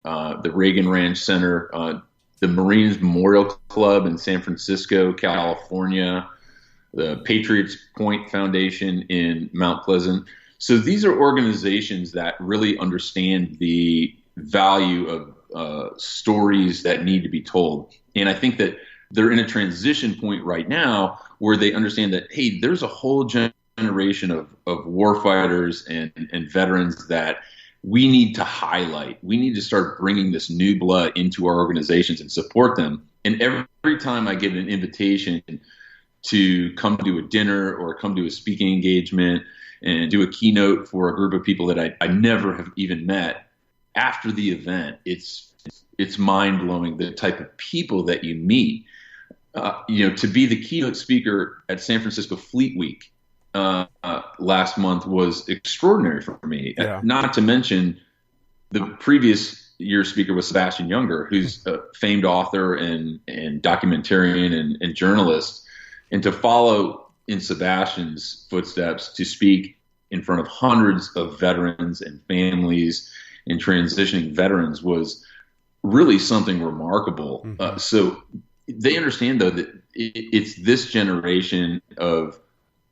the Reagan Ranch Center, the Marines Memorial Club in San Francisco, California, the Patriots Point Foundation in Mount Pleasant. So these are organizations that really understand the value of stories that need to be told. And I think that they're in a transition point right now where they understand that, hey, there's a whole generation of warfighters and veterans that we need to highlight. We need to start bringing this new blood into our organizations and support them. And every time I get an invitation to come to a dinner or come to a speaking engagement and do a keynote for a group of people that I never have even met, after the event, it's mind-blowing the type of people that you meet. To be the keynote speaker at San Francisco Fleet Week last month was extraordinary for me. Yeah. Not to mention the previous year's speaker was Sebastian Junger, who's a famed author and documentarian and journalist. And to follow in Sebastian's footsteps to speak in front of hundreds of veterans and families and transitioning veterans was really something remarkable. Mm-hmm. So they understand, though, that it's this generation of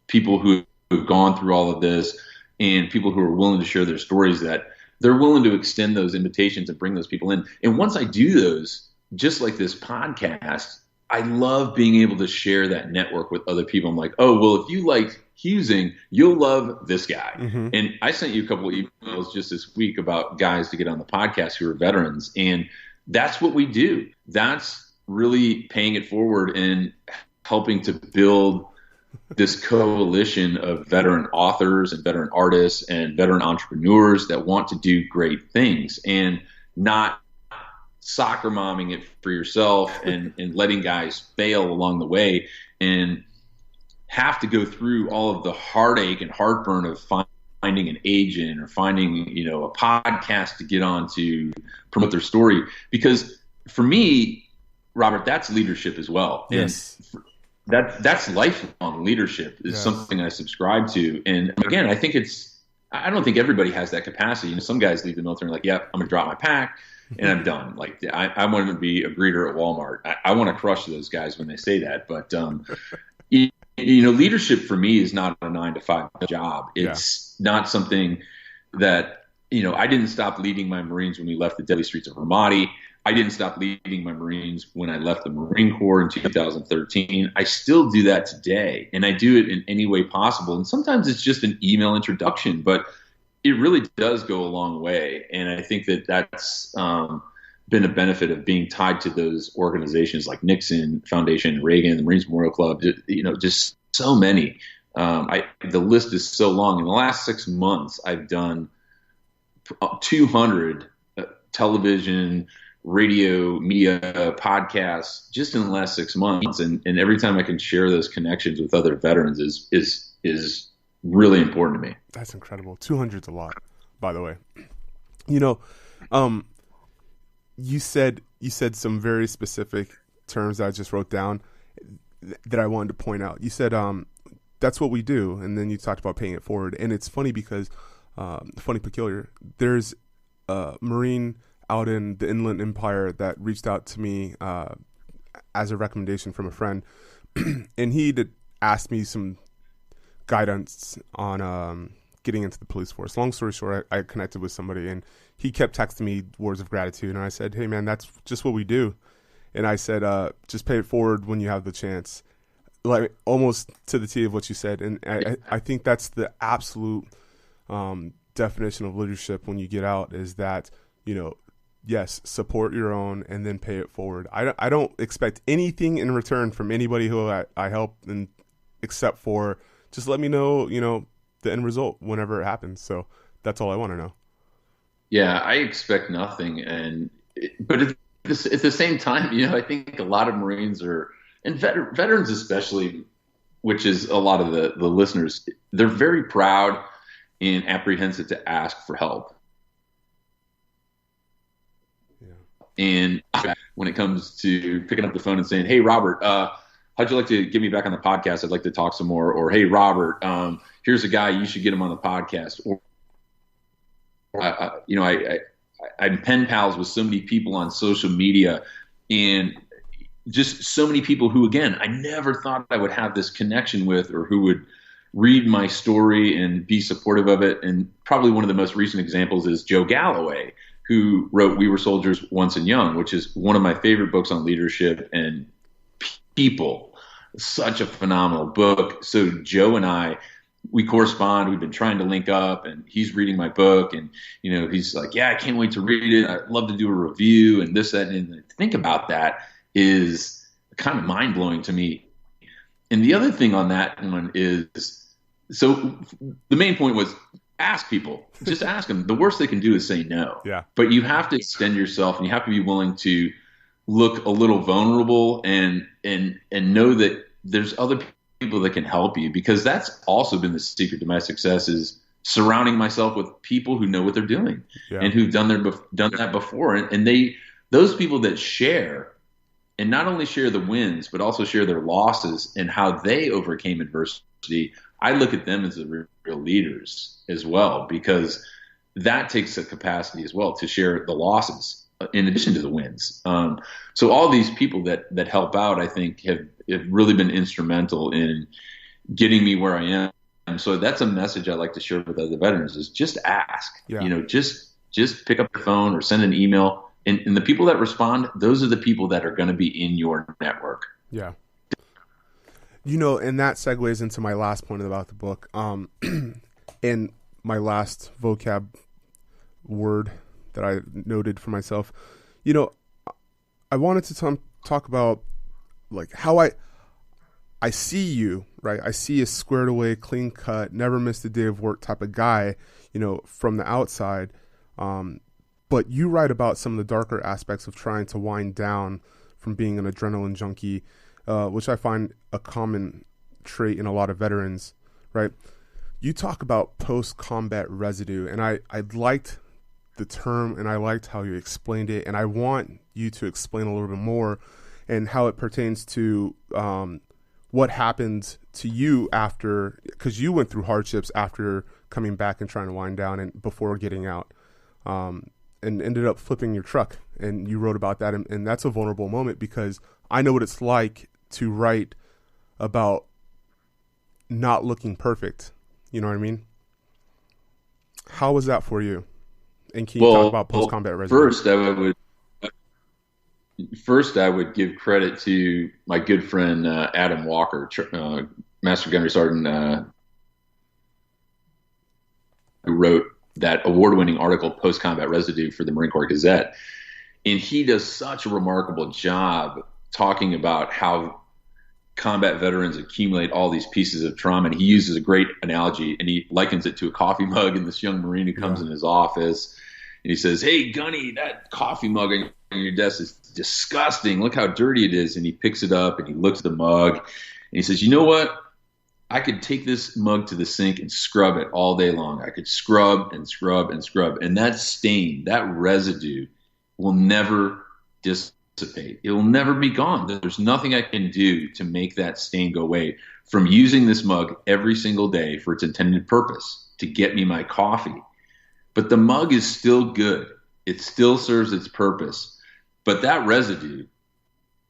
people who have gone through all of this and people who are willing to share their stories that they're willing to extend those invitations and bring those people in. And once I do those, just like this podcast, I love being able to share that network with other people. I'm like, oh, well, if you like Huesing, you'll love this guy. Mm-hmm. And I sent you a couple of emails just this week about guys to get on the podcast who are veterans. And that's what we do. That's really paying it forward and helping to build this coalition of veteran authors and veteran artists and veteran entrepreneurs that want to do great things and not soccer momming it for yourself and letting guys fail along the way and have to go through all of the heartache and heartburn of finding an agent or finding, a podcast to get on to promote their story. Because for me, Robert, that's leadership as well. Yes. And that's lifelong leadership is something I subscribe to. And again, I don't think everybody has that capacity. Some guys leave the military and like, yep, I'm going to drop my pack and I'm done. Like I want to be a greeter at Walmart. I want to crush those guys when they say that. But, leadership for me is not a 9-to-5 job. It's not something that, I didn't stop leading my Marines when we left the deadly streets of Ramadi. I didn't stop leading my Marines when I left the Marine Corps in 2013. I still do that today, and I do it in any way possible. And sometimes it's just an email introduction, but it really does go a long way. And I think that that's been a benefit of being tied to those organizations like Nixon Foundation, Reagan, the Marines Memorial Club, just so many. The list is so long. In the last 6 months, I've done 200 television, radio, media, podcasts just in the last 6 months. And every time I can share those connections with other veterans is really important to me. That's incredible. 200's a lot, by the way. You said some very specific terms that I just wrote down that I wanted to point out. You said that's what we do, and then you talked about paying it forward. And it's funny because peculiar. There's a Marine out in the Inland Empire that reached out to me as a recommendation from a friend, and he asked me some guidance on getting into the police force. Long story short, I connected with somebody, and he kept texting me words of gratitude, and I said, hey, man, that's just what we do. And I said, just pay it forward when you have the chance, like almost to the T of what you said. And I think that's the absolute definition of leadership when you get out is that, yes, support your own and then pay it forward. I don't expect anything in return from anybody who I help, and except for just let me know, the end result whenever it happens. So that's all I want to know. Yeah, I expect nothing. But at the same time, I think a lot of Marines and veterans especially, which is a lot of the listeners, they're very proud and apprehensive to ask for help. And when it comes to picking up the phone and saying, hey, Robert, how'd you like to get me back on the podcast? I'd like to talk some more. Or, hey, Robert, here's a guy, you should get him on the podcast. Or, I I'm pen pals with so many people on social media, and just so many people who, again, I never thought I would have this connection with, or who would read my story and be supportive of it. And probably one of the most recent examples is Joe Galloway, who wrote We Were Soldiers Once and Young, which is one of my favorite books on leadership and people. Such a phenomenal book. So Joe and I, we correspond. We've been trying to link up, and he's reading my book, and he's like, yeah, I can't wait to read it. I'd love to do a review and this, that, and think about that is kind of mind blowing to me. And the other thing on that one is, so the main point was ask people, just ask them. The worst they can do is say no. Yeah. But you have to extend yourself, and you have to be willing to look a little vulnerable and know that there's other people that can help you, because that's also been the secret to my success, is surrounding myself with people who know what they're doing and who've done that before. And those people that share, and not only share the wins, but also share their losses and how they overcame adversity, I look at them as the real leaders as well, because that takes a capacity as well to share the losses in addition to the wins. So all these people that help out, I think, have really been instrumental in getting me where I am. So that's a message I like to share with other veterans, is just ask. Just pick up the phone or send an email. And the people that respond, those are the people that are going to be in your network. Yeah. And that segues into my last point about the book. And my last vocab word that I noted for myself. I wanted to talk about like how I see you, right? I see a squared away, clean cut, never missed a day of work type of guy, from the outside. But you write about some of the darker aspects of trying to wind down from being an adrenaline junkie, which I find a common trait in a lot of veterans, right? You talk about post-combat residue, and I liked the term, and I liked how you explained it, and I want you to explain a little bit more and how it pertains to what happened to you after, because you went through hardships after coming back and trying to wind down and before getting out. And ended up flipping your truck, and you wrote about that, and that's a vulnerable moment, because I know what it's like to write about not looking perfect. You know what I mean? How was that for you? And can you talk about post-combat residue? First, I would give credit to my good friend Adam Walker, Master Gunnery Sergeant, who wrote that award-winning article, Post-Combat Residue, for the Marine Corps Gazette. And he does such a remarkable job talking about how combat veterans accumulate all these pieces of trauma. And he uses a great analogy, and he likens it to a coffee mug, and this young Marine who comes in his office, and he says, "Hey, Gunny, that coffee mug on your desk is disgusting. Look how dirty it is." And he picks it up, and he looks at the mug, and he says, "You know what? I could take this mug to the sink and scrub it all day long. I could scrub and scrub and scrub. And that stain, that residue will never dissipate. It will never be gone. There's nothing I can do to make that stain go away from using this mug every single day for its intended purpose, to get me my coffee. But the mug is still good. It still serves its purpose. But that residue,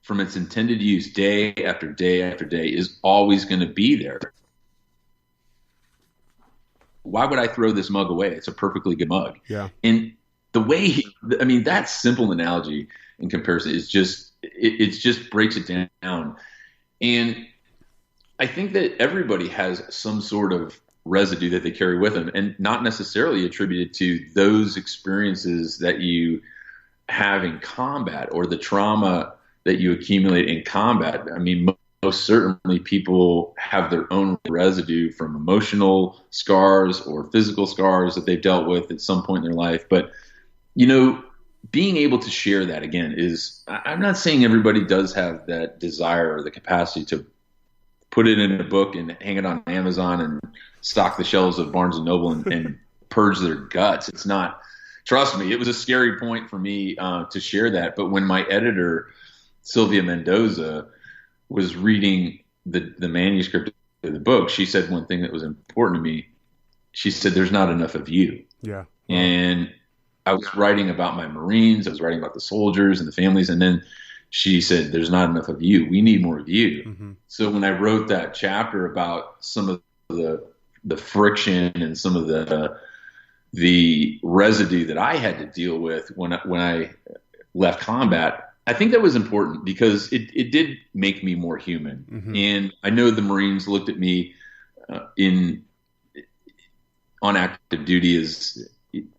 from its intended use day after day after day, is always going to be there. Why would I throw this mug away? It's a perfectly good mug." Yeah. And the way that simple analogy in comparison is it just breaks it down. And I think that everybody has some sort of residue that they carry with them, and not necessarily attributed to those experiences that you have in combat or the trauma that you accumulate in combat. I mean, most certainly people have their own residue from emotional scars or physical scars that they've dealt with at some point in their life. But, being able to share that, again, I'm not saying everybody does have that desire or the capacity to put it in a book and hang it on Amazon and stock the shelves of Barnes & Noble and purge their guts. It's not, trust me, it was a scary point for me to share that. But when my editor, Sylvia Mendoza, was reading the manuscript of the book, she said one thing that was important to me. She said, "There's not enough of you." Yeah. And I was writing about my Marines. I was writing about the soldiers and the families. And then she said, there's not enough of you. We need more of you. Mm-hmm. So when I wrote that chapter about some of the friction and some of the residue that I had to deal with when I left combat, I think that was important because it did make me more human. Mm-hmm. And I know the Marines looked at me on active duty as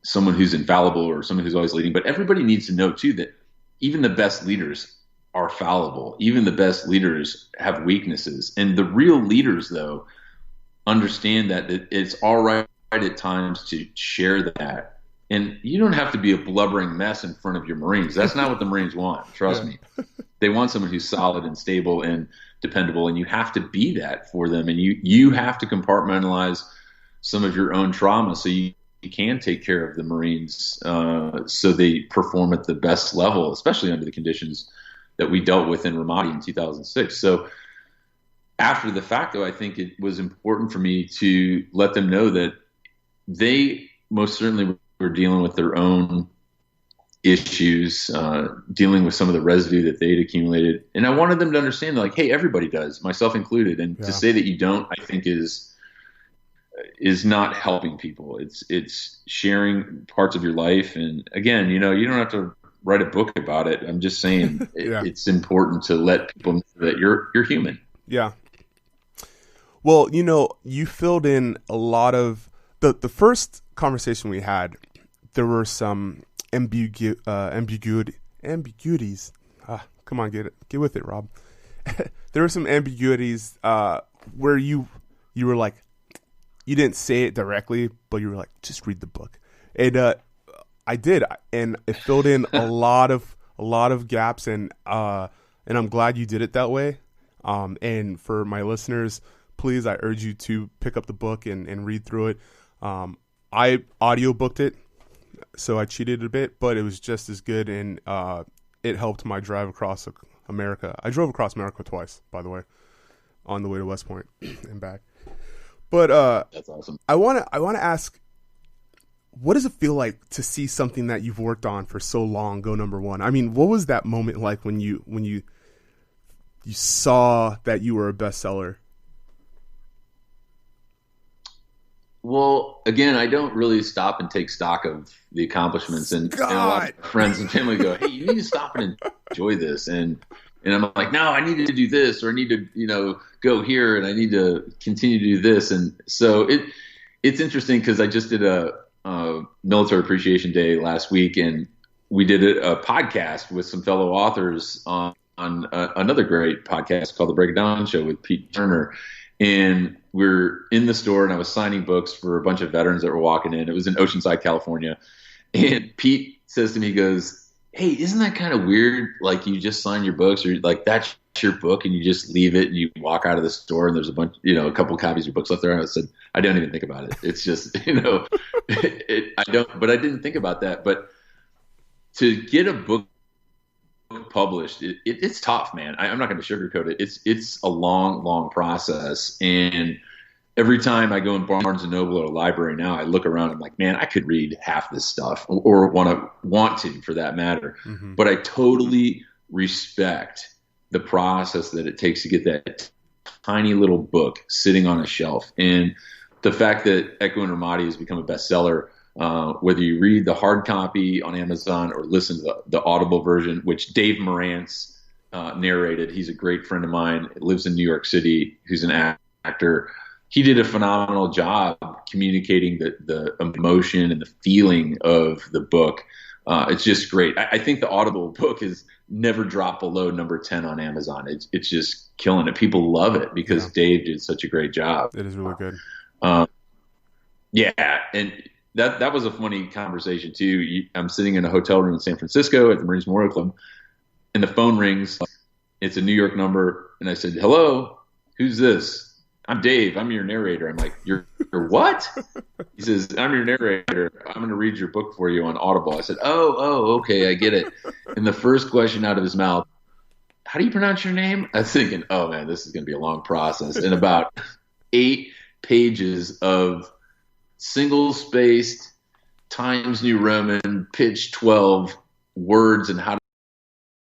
someone who's infallible or someone who's always leading. But everybody needs to know, too, that even the best leaders are fallible. Even the best leaders have weaknesses. And the real leaders, though, understand that it's all right at times to share that. And you don't have to be a blubbering mess in front of your Marines. That's not what the Marines want. Trust me. They want someone who's solid and stable and dependable, and you have to be that for them. And you have to compartmentalize some of your own trauma so you can take care of the Marines so they perform at the best level, especially under the conditions that we dealt with in Ramadi in 2006. So after the fact, though, I think it was important for me to let them know that they most certainly were dealing with their own issues, dealing with some of the residue that they'd accumulated. And I wanted them to understand, like, hey, everybody does, myself included. And to say that you don't, I think is not helping people. It's sharing parts of your life. And again, you don't have to write a book about it. I'm just saying it's important to let people know that you're human. Yeah. Well, you filled in a lot of the first conversation we had. There were some ambiguities. Come on, get with it, Rob. There were some ambiguities where you were like, you didn't say it directly, but you were like, just read the book. And I did, and it filled in a lot of gaps, and I'm glad you did it that way. And for my listeners, please, I urge you to pick up the book and read through it. I audiobooked it, so I cheated a bit, but it was just as good, and it helped my drive across America. I drove across America twice, by the way, on the way to West Point and back. But that's awesome. I want to ask, what does it feel like to see something that you've worked on for so long go number one? I mean, what was that moment like when you saw that you were a bestseller? Well, again, I don't really stop and take stock of the accomplishments, and a lot of friends and family go, "Hey, you need to stop and enjoy this." And I'm like, "No, I need to do this, or I need to, go here, and I need to continue to do this." And so it's interesting because I just did a Military Appreciation Day last week, and we did a podcast with some fellow authors on another great podcast called The Break It Down Show with Pete Turner. And we're in the store, and I was signing books for a bunch of veterans that were walking in. It was in Oceanside, California. And Pete says to me, he goes, "Hey, isn't that kind of weird? Like, you just sign your books, or like that's your book, and you just leave it, and you walk out of the store, and there's a couple copies of your books left there." And I said, "I don't even think about it. It's just, I don't." But I didn't think about that. But to get a book published, it's tough, man. I'm not going to sugarcoat it. It's a long process, and every time I go in Barnes and Noble or a library now, I look around. I'm like, man, I could read half this stuff, or want to for that matter. Mm-hmm. But I totally respect the process that it takes to get that tiny little book sitting on a shelf, and the fact that Echo and Ramadi has become a bestseller. Whether you read the hard copy on Amazon or listen to the Audible version, which Dave Morantz narrated. He's a great friend of mine, lives in New York City, who's an actor. He did a phenomenal job communicating the emotion and the feeling of the book. It's just great. I think the Audible book has never dropped below number 10 on Amazon. It's just killing it. People love it because Dave did such a great job. It is really good. And that was a funny conversation too. I'm sitting in a hotel room in San Francisco at the Marines Memorial Club, and the phone rings. It's a New York number, and I said, "Hello, who's this?" "I'm Dave. I'm your narrator." I'm like, "You're what?" He says, "I'm your narrator. I'm going to read your book for you on Audible." I said, "Oh, okay, I get it." And the first question out of his mouth, "How do you pronounce your name?" I was thinking, "Oh man, this is going to be a long process." And about 8 pages of single-spaced Times New Roman, pitch 12 words and how